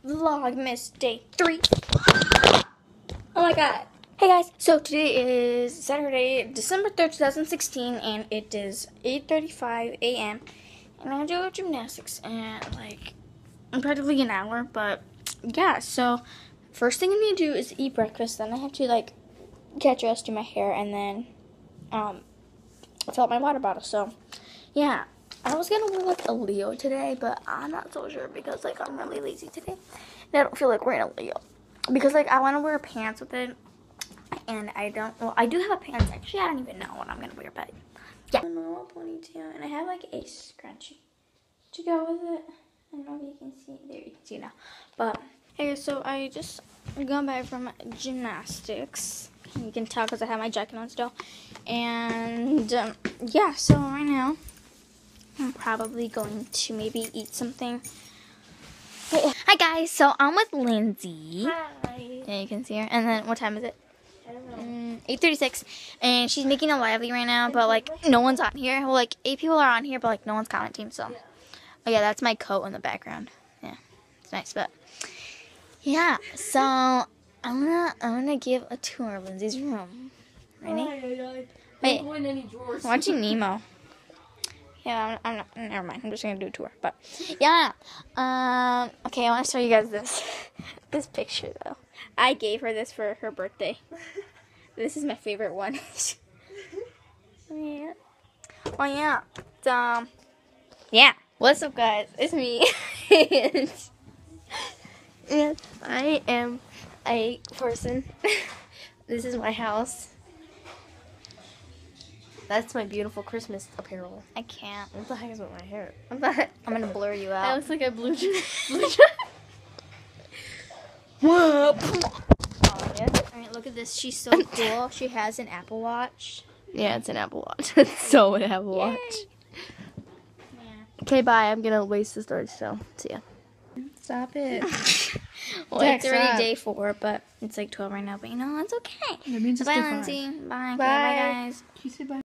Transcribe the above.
Vlogmas Day 3. Oh my god. Hey guys, so today is Saturday, December 3rd, 2016, and it is 8:35 a.m. And I do gymnastics in practically an hour, but yeah, so first thing I'm gonna do is eat breakfast, then I have to get dressed, do my hair, and then fill up my water bottle. So yeah, I was gonna wear a Leo today, but I'm not so sure because I'm really lazy today and I don't feel like wearing a Leo because I want to wear pants with it, and I don't. Well, I do have a pants actually. I don't even know what I'm gonna wear, but yeah. A normal ponytail, and I have a scrunchie to go with it. I don't know if you can see. There, you can see now. But hey, so I just got back from gymnastics. You can tell because I have my jacket on still, and yeah. So right now, I'm probably going to maybe eat something. Hi guys, so I'm with Lindsay. Hi. Yeah, you can see her. And then what time is it? I don't know. 8:36. And she's making a lively right now, but no one's on here. Well, 8 people are on here, but no one's commenting. So, oh yeah, that's my coat in the background. Yeah, it's nice, but yeah. So I'm gonna give a tour of Lindsay's room. Ready? Wait, Don't go in any drawers. watching Nemo. Yeah, I'm not. Never mind. I'm just gonna do a tour. But yeah. Okay, I want to show you guys this picture though. I gave her this for her birthday. This is my favorite one. Yeah. Oh yeah. Yeah. What's up, guys? It's me. And I am a person. This is my house. That's my beautiful Christmas apparel. I can't. What the heck is with my hair? I'm gonna blur you That out. looks like a blue Whoop! Oh yeah. Alright, look at this. She's so cool. She has an Apple Watch. Yeah, it's an Apple Watch. It's so an Apple Watch. Yeah. Okay, bye. I'm gonna waste the storage, so see ya. Stop it. Well, Dex, it's already stop. day 4, but it's 12 right now. But it's okay. That means Bye, Lindsay. Bye. Okay, Bye. bye, guys. Can you say bye?